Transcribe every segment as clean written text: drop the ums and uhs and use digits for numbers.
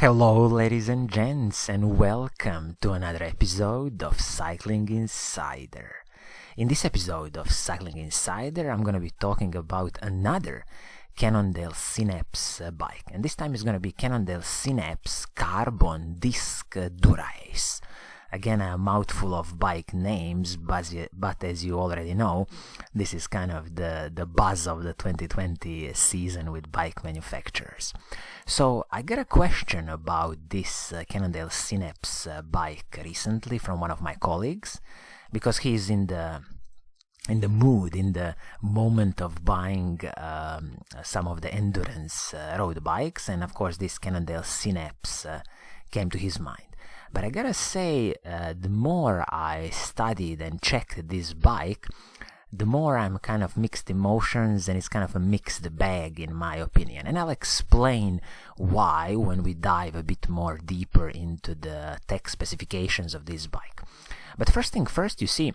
Hello, ladies and gents, and welcome to another episode of Cycling Insider. In this episode of Cycling Insider, I'm going to be talking about another Cannondale Synapse bike, and this time it's going to be Cannondale Synapse Carbon Disc Dura-Ace. Again, a mouthful of bike names, but as you already know, this is kind of the buzz of the 2020 season with bike manufacturers. So I got a question about this Cannondale Synapse bike recently from one of my colleagues, because he's in the mood, in the moment of buying some of the endurance road bikes, and of course this Cannondale Synapse came to his mind. But I gotta say, the more I studied and checked this bike, the more I'm kind of mixed emotions, and it's kind of a mixed bag in my opinion. And I'll explain why when we dive a bit more deeper into the tech specifications of this bike. But first thing first, you see,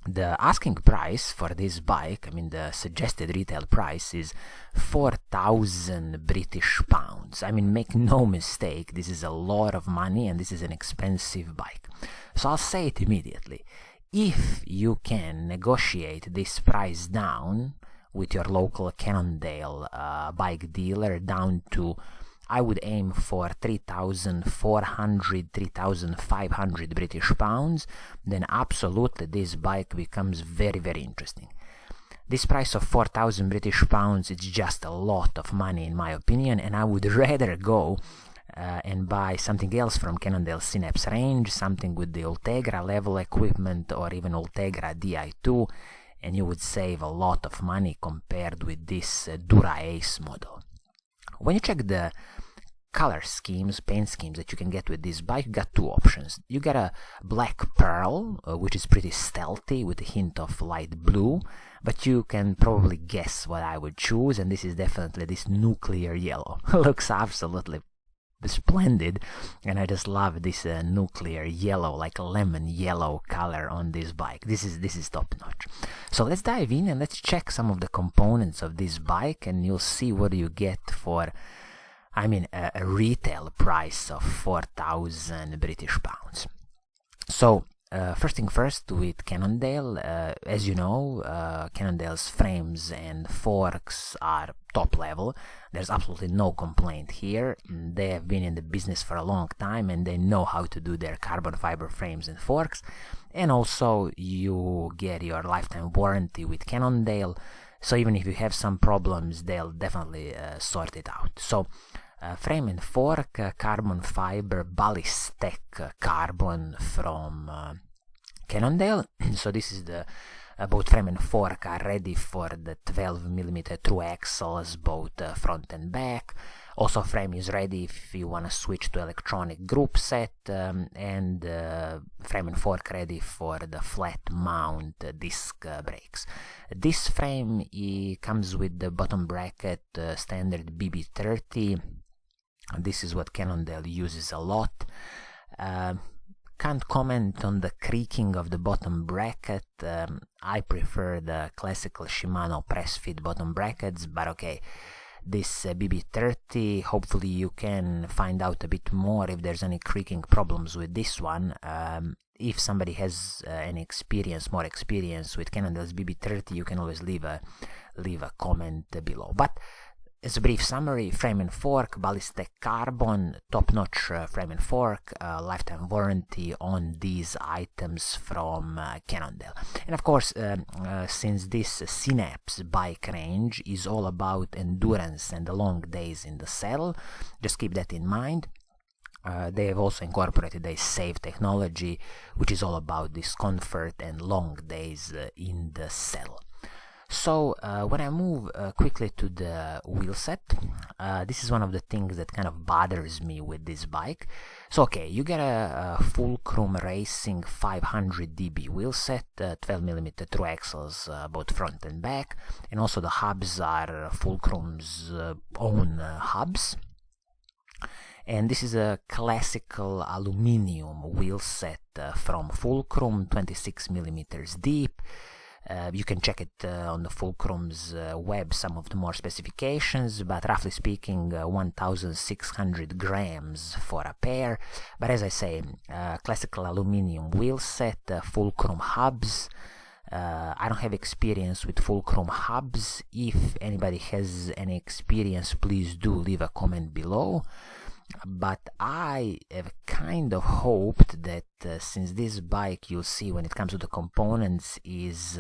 the asking price for this bike, the suggested retail price is 4,000 British pounds. Make no mistake, this is a lot of money and this is an expensive bike. So I'll say it immediately. If you can negotiate this price down with your local Cannondale bike dealer down to, I would aim for 3,400, 3,500 British pounds, then absolutely this bike becomes very, very interesting. This price of 4,000 British pounds is just a lot of money in my opinion, and I would rather go and buy something else from Cannondale Synapse range, something with the Ultegra level equipment or even Ultegra Di2, and you would save a lot of money compared with this Dura-Ace model. When you check the color schemes, paint schemes that you can get with this bike, you got two options. You get a black pearl, which is pretty stealthy with a hint of light blue, but you can probably guess what I would choose, and this is definitely this nuclear yellow. Looks absolutely splendid, and I just love this nuclear yellow, like a lemon yellow color on this bike. This is top notch. So let's dive in and let's check some of the components of this bike, and you'll see what you get for a retail price of 4,000 British pounds. So first thing first with Cannondale, as you know, Cannondale's frames and forks are top level. There's absolutely no complaint here. They have been in the business for a long time and they know how to do their carbon fiber frames and forks. And also you get your lifetime warranty with Cannondale, so even if you have some problems, they'll definitely sort it out. So frame and fork, carbon fiber ballistic carbon from Cannondale. So this is both frame and fork are ready for the 12mm through axles, both front and back. Also frame is ready if you want to switch to electronic group set, and frame and fork ready for the flat mount disc brakes. This frame comes with the bottom bracket standard BB30. This is what Cannondale uses a lot. Can't comment on the creaking of the bottom bracket. I prefer the classical Shimano press fit bottom brackets, but okay. This BB30, hopefully you can find out a bit more if there's any creaking problems with this one. If somebody has any more experience with Cannondale's BB30, you can always leave a comment below. But as a brief summary, frame and fork, ballistic carbon, top-notch frame and fork, lifetime warranty on these items from Cannondale. And of course, since this Synapse bike range is all about endurance and the long days in the saddle, just keep that in mind. They have also incorporated a SAVE technology, which is all about this comfort and long days in the saddle. So when I move quickly to the wheelset, this is one of the things that kind of bothers me with this bike. So okay, you get a Fulcrum Racing 500 dB wheelset, 12mm through axles both front and back, and also the hubs are Fulcrum's own hubs. And this is a classical aluminium wheelset from Fulcrum, 26mm deep. You can check it on the Fulcrum's web, some of the more specifications, but roughly speaking 1,600 grams for a pair. But as I say, classical aluminium wheel set, Fulcrum hubs. I don't have experience with Fulcrum hubs. If anybody has any experience, please do leave a comment below. But I have kind of hoped that since this bike, you'll see when it comes to the components, is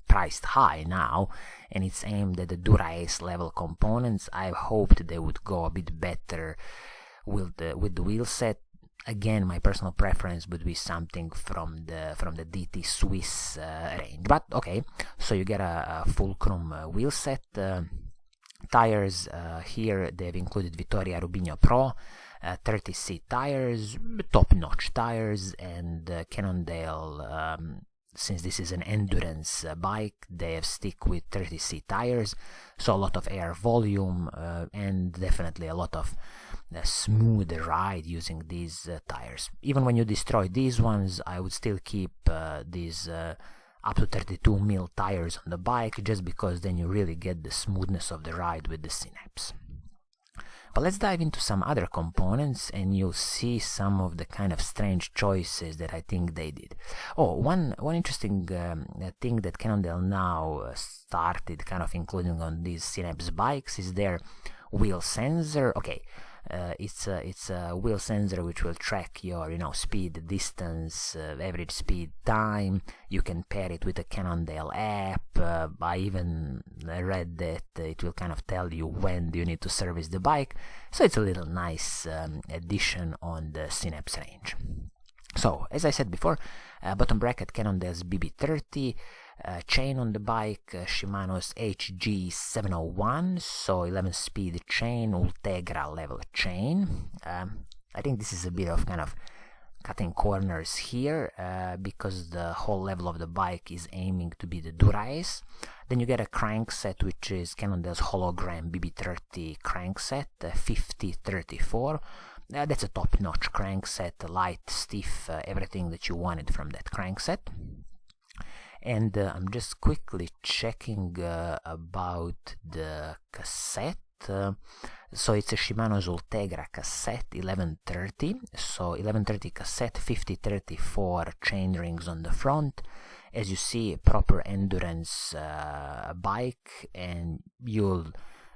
priced high now and it's aimed at the Dura-Ace level components, I hoped they would go a bit better with the wheel set. Again, my personal preference would be something from the DT Swiss range. But okay, so you get a Fulcrum wheel set. Tires, here they've included Vittoria Rubinho Pro 30C tires, top-notch tires, and Cannondale, since this is an endurance bike, they have stick with 30C tires, so a lot of air volume and definitely a lot of smooth ride using these tires. Even when you destroy these ones, I would still keep these up to 32mm tires on the bike, just because then you really get the smoothness of the ride with the Synapse. But let's dive into some other components and you'll see some of the kind of strange choices that I think they did. Oh, one interesting thing that Cannondale now started kind of including on these Synapse bikes is their wheel sensor. Okay, it's a wheel sensor which will track your speed, distance, average speed, time. You can pair it with a Cannondale app. I even read that it will kind of tell you when do you need to service the bike, so it's a little nice addition on the Synapse range. So as I said before, bottom bracket Cannondale's BB30, chain on the bike, Shimano's HG701, so 11-speed chain, Ultegra level chain. I think this is a bit of kind of cutting corners here because the whole level of the bike is aiming to be the Dura-Ace. Then you get a crankset which is Cannondale's hologram BB30 crankset, 5034. That's a top-notch crankset, light, stiff, everything that you wanted from that crankset. And I'm just quickly checking about the cassette. So it's a Shimano's Ultegra cassette 1130. So 1130 cassette, 5034 chain rings on the front. As you see, proper endurance bike, and you'll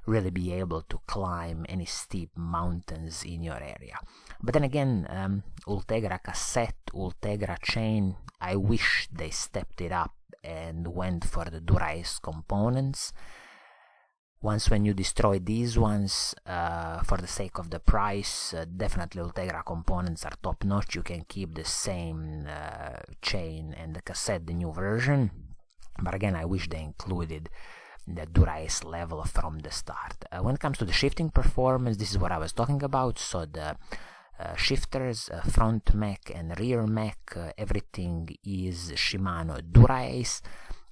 really be able to climb any steep mountains in your area. But then again, Ultegra cassette, Ultegra chain, I wish they stepped it up and went for the Dura-Ace components. Once when you destroy these ones, for the sake of the price, definitely Ultegra components are top notch. You can keep the same chain and the cassette, the new version. But again, I wish they included the Dura-Ace level from the start. When it comes to the shifting performance, this is what I was talking about. So the shifters, front mech and rear mech, everything is Shimano Dura-Ace.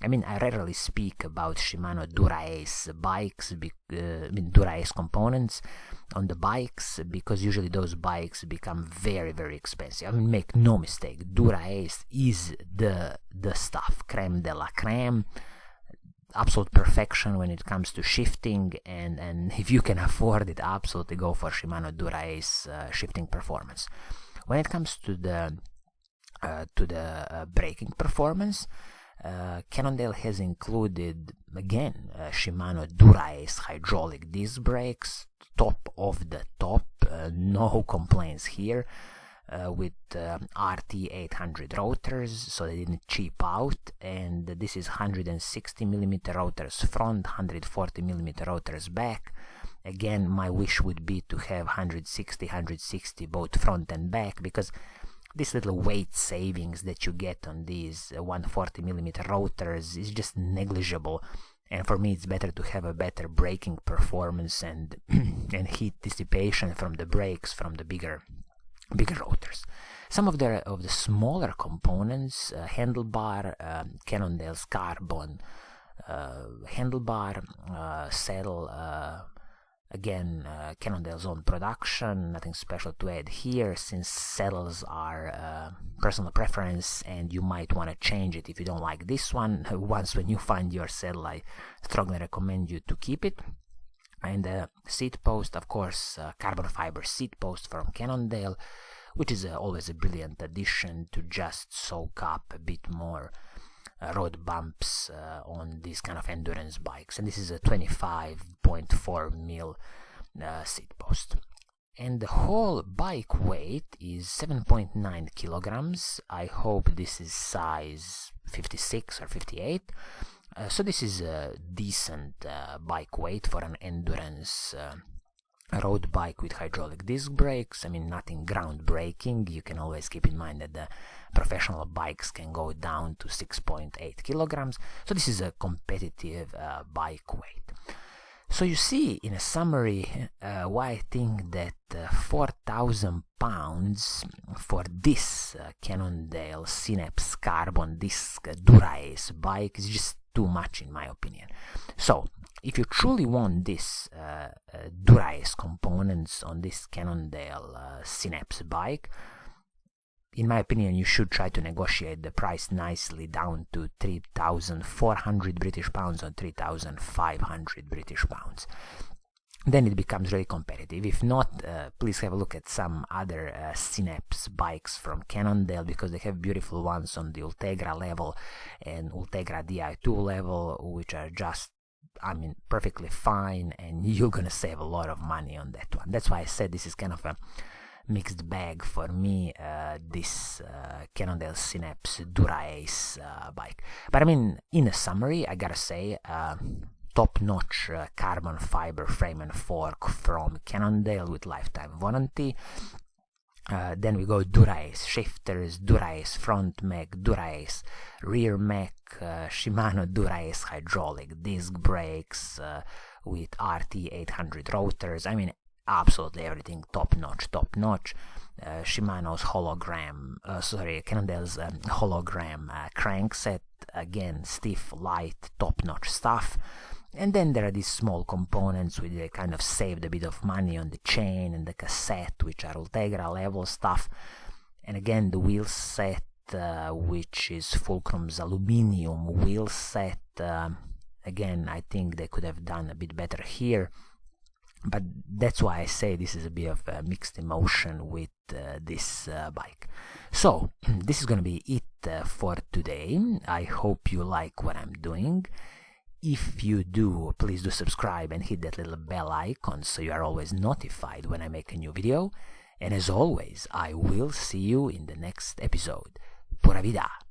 I mean, I rarely speak about Shimano Dura-Ace bikes, Dura-Ace components on the bikes, because usually those bikes become very, very expensive. I mean, make no mistake, Dura-Ace is the stuff, creme de la creme, absolute perfection when it comes to shifting, and if you can afford it, absolutely go for Shimano Dura-Ace shifting performance. When it comes to the braking performance, Cannondale has included again Shimano Dura-Ace hydraulic disc brakes, top of the top, no complaints here, with RT800 rotors, so they didn't cheap out, and this is 160mm rotors front, 140mm rotors back. Again, my wish would be to have 160 both front and back, because this little weight savings that you get on these 140mm rotors is just negligible, and for me it's better to have a better braking performance and heat dissipation from the brakes from the bigger rotors. Some of the smaller components, handlebar, Cannondale's carbon handlebar, saddle, Again, Cannondale's own production, nothing special to add here, since saddles are personal preference, and you might want to change it if you don't like this one. Once when you find your saddle, I strongly recommend you to keep it. And the seat post, of course, carbon fiber seat post from Cannondale, which is always a brilliant addition to just soak up a bit more road bumps on these kind of endurance bikes. And this is a 25.4 mil seat post. And the whole bike weight is 7.9 kilograms. I hope this is size 56 or 58. So this is a decent bike weight for an endurance road bike with hydraulic disc brakes. I mean, nothing groundbreaking. You can always keep in mind that the professional bikes can go down to 6.8 kilograms. So this is a competitive bike weight. So you see, in a summary, why I think that 4,000 pounds for this Cannondale Synapse carbon disc Dura-Ace bike is just too much, in my opinion. So if you truly want this Dura-Ace components on this Cannondale Synapse bike, in my opinion, you should try to negotiate the price nicely down to 3,400 British pounds or 3,500 British pounds. Then it becomes really competitive. If not, please have a look at some other Synapse bikes from Cannondale, because they have beautiful ones on the Ultegra level and Ultegra Di2 level, which are just, I mean, perfectly fine, and you're gonna save a lot of money on that one. That's why I said this is kind of a mixed bag for me, this Cannondale Synapse Dura-Ace bike. But I mean, in a summary, I gotta say, top-notch carbon fiber frame and fork from Cannondale with lifetime warranty. Then we go Dura-Ace shifters, Dura-Ace front mech, Dura-Ace rear mech, Shimano Dura-Ace hydraulic disc brakes with RT800 rotors. I mean, absolutely everything top-notch. Shimano's Cannondale's hologram crankset, again, stiff, light, top-notch stuff. And then there are these small components which they kind of saved a bit of money on the chain and the cassette, which are Ultegra level stuff. And again, the wheelset, which is Fulcrum's aluminium wheelset. Again, I think they could have done a bit better here. But that's why I say this is a bit of a mixed emotion with this bike. So, this is going to be it for today. I hope you like what I'm doing. If you do, please do subscribe and hit that little bell icon so you are always notified when I make a new video. And as always, I will see you in the next episode. Pura Vida!